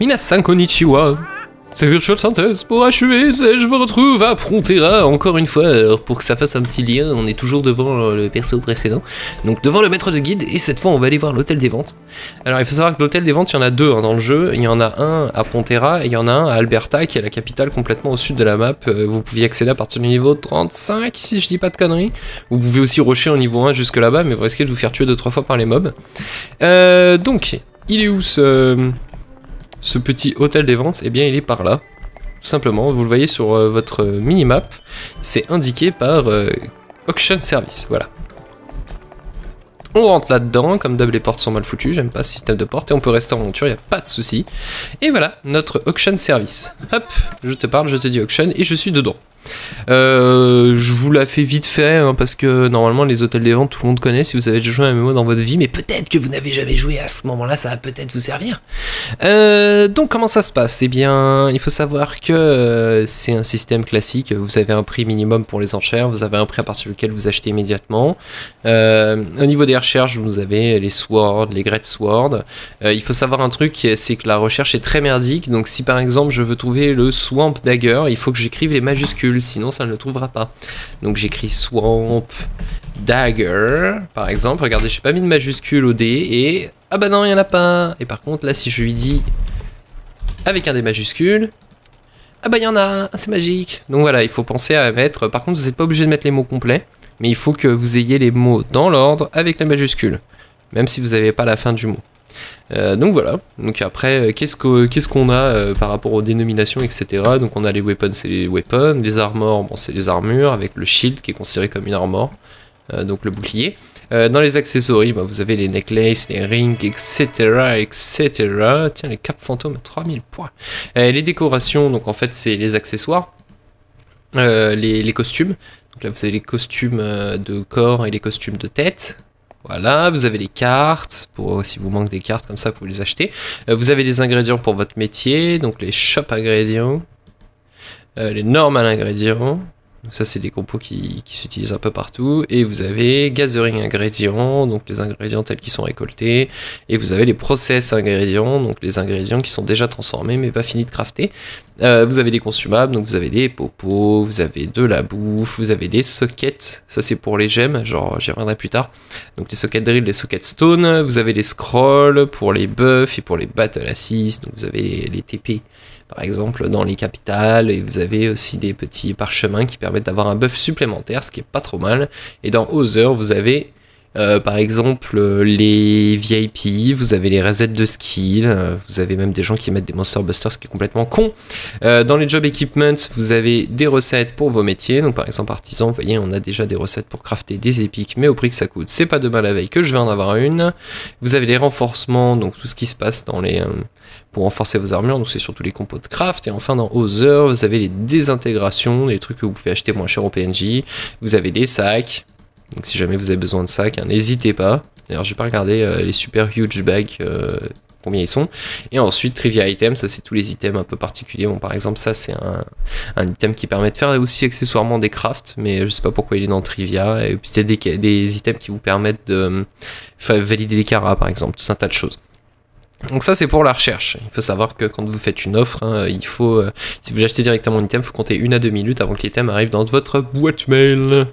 Minasan konnichiwa. C'est Virtual Synthèse pour achever, et je vous retrouve à Frontera encore une fois. Alors pour que ça fasse un petit lien, on est toujours devant le perso précédent, donc devant le maître de guide, et cette fois on va aller voir l'hôtel des ventes. Alors il faut savoir que l'hôtel des ventes, il y en a deux dans le jeu. Il y en a un à Frontera et il y en a un à Alberta, qui est la capitale complètement au sud de la map. Vous pouvez y accéder à partir du niveau 35 si je dis pas de conneries. Vous pouvez aussi rusher au niveau 1 jusque là-bas, mais vous risquez de vous faire tuer 2-3 fois par les mobs. Donc il est où ce petit hôtel des ventes? Eh bien il est par là, tout simplement, vous le voyez sur votre minimap, c'est indiqué par Auction Service, voilà. On rentre là-dedans, comme d'hab les portes sont mal foutues, j'aime pas ce système de porte, et on peut rester en monture, y a pas de souci. Et voilà, notre Auction Service. Hop, je te parle, je te dis Auction, et je suis dedans. Je vous la fais vite fait hein, parce que normalement les hôtels des ventes tout le monde connaît si vous avez déjà joué à un MMO dans votre vie, mais peut-être que vous n'avez jamais joué. À ce moment là ça va peut-être vous servir. Donc comment ça se passe? Eh bien il faut savoir que c'est un système classique. Vous avez un prix minimum pour les enchères, vous avez un prix à partir duquel vous achetez immédiatement. Au niveau des recherches, vous avez les swords, les great swords. Il faut savoir un truc, c'est que la recherche est très merdique. Donc si par exemple je veux trouver le swamp dagger, il faut que j'écrive les majuscules, sinon ça ne le trouvera pas. Donc j'écris Swamp Dagger, par exemple. Regardez, j'ai pas mis de majuscule au D et... Ah bah non, il n'y en a pas. Et par contre, là, si je lui dis avec un D majuscule, ah bah il y en a, c'est magique. Donc voilà, il faut penser à mettre... Par contre, vous n'êtes pas obligé de mettre les mots complets, mais il faut que vous ayez les mots dans l'ordre avec la majuscule, même si vous n'avez pas la fin du mot. Donc voilà, donc après qu'est-ce qu'on a par rapport aux dénominations, etc. Donc on a les weapons, c'est les weapons, les armors, bon c'est les armures, avec le shield qui est considéré comme une armor, donc le bouclier. Dans les accessoires, bah, vous avez les necklaces, les rings, etc., etc. Tiens, les capes fantômes, 3000 points. Les décorations, donc en fait c'est les accessoires, les costumes. Donc là vous avez les costumes de corps et les costumes de tête. Voilà, vous avez les cartes, pour si vous manque des cartes comme ça, vous pouvez les acheter. Vous avez des ingrédients pour votre métier, donc les shop ingrédients, les normal ingrédients, donc ça c'est des compos qui s'utilisent un peu partout, et vous avez gathering ingrédients, donc les ingrédients tels qu'ils sont récoltés, et vous avez les process ingrédients, donc les ingrédients qui sont déjà transformés mais pas finis de crafter. Vous avez des consumables, donc vous avez des popos, vous avez de la bouffe, vous avez des sockets, ça c'est pour les gemmes, genre j'y reviendrai plus tard, donc les sockets drill, les sockets stone, vous avez les scrolls pour les buffs et pour les battle assist, donc vous avez les TP par exemple dans les capitales, et vous avez aussi des petits parchemins qui permettent d'avoir un buff supplémentaire, ce qui est pas trop mal, et dans Other vous avez par exemple les VIP, vous avez les resets de skill, vous avez même des gens qui mettent des monster busters, ce qui est complètement con. Dans les job equipment, vous avez des recettes pour vos métiers, donc par exemple artisan, vous voyez on a déjà des recettes pour crafter des épiques, mais au prix que ça coûte, c'est pas demain la veille que je vais en avoir une. Vous avez les renforcements, donc tout ce qui se passe dans les... pour renforcer vos armures, donc c'est surtout les compos de craft. Et enfin dans Other, vous avez les désintégrations, les trucs que vous pouvez acheter moins cher au PNJ. Vous avez des sacs, donc si jamais vous avez besoin de sacs, hein, n'hésitez pas. D'ailleurs j'ai pas regardé les super huge bags, combien ils sont. Et ensuite trivia items, ça c'est tous les items un peu particuliers. Bon par exemple ça c'est un item qui permet de faire aussi accessoirement des crafts, mais je sais pas pourquoi il est dans trivia. Et puis c'est des items qui vous permettent de valider des caras par exemple, tout un tas de choses. Donc ça c'est pour la recherche. Il faut savoir que quand vous faites une offre, hein, il faut, si vous achetez directement un item, il faut compter 1 à 2 minutes avant que l'item arrive dans votre boîte mail.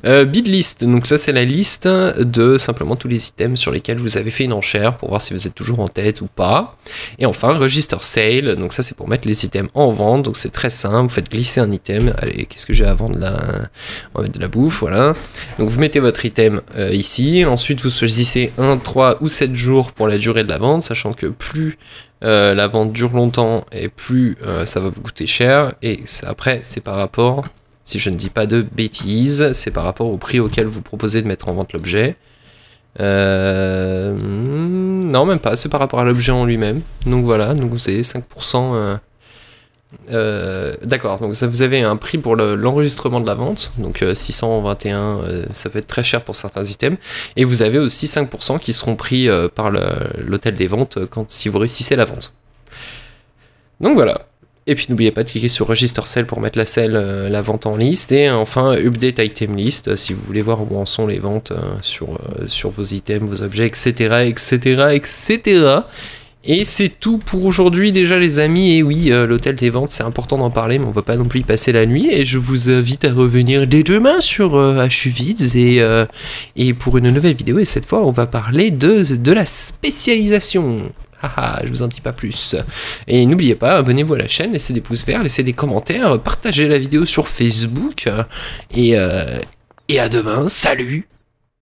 Bid list, donc ça c'est la liste de simplement tous les items sur lesquels vous avez fait une enchère pour voir si vous êtes toujours en tête ou pas. Et enfin register sale, donc ça c'est pour mettre les items en vente, donc c'est très simple, vous faites glisser un item. Allez, qu'est-ce que j'ai à vendre là? On va mettre de la bouffe, voilà. Donc vous mettez votre item ici, ensuite vous choisissez 1, 3 ou 7 jours pour la durée de la vente, sachant que plus la vente dure longtemps et plus ça va vous coûter cher, et après c'est par rapport, si je ne dis pas de bêtises, c'est par rapport au prix auquel vous proposez de mettre en vente l'objet. Non même pas, c'est par rapport à l'objet en lui-même. Donc voilà, donc vous avez 5%. D'accord, donc ça, vous avez un prix pour l'enregistrement de la vente, donc 621, ça peut être très cher pour certains items, et vous avez aussi 5% qui seront pris par l'hôtel des ventes si vous réussissez la vente. Donc voilà. Et puis n'oubliez pas de cliquer sur Register Sale pour mettre la vente en liste, et enfin Update Item List si vous voulez voir où en sont les ventes sur vos items, vos objets, etc., etc., etc. Et c'est tout pour aujourd'hui déjà les amis, et oui, l'hôtel des ventes, c'est important d'en parler, mais on va pas non plus y passer la nuit, et je vous invite à revenir dès demain sur HUVids, et pour une nouvelle vidéo, et cette fois on va parler de la spécialisation. Haha, je vous en dis pas plus. Et n'oubliez pas, abonnez-vous à la chaîne, laissez des pouces verts, laissez des commentaires, partagez la vidéo sur Facebook, et à demain, salut!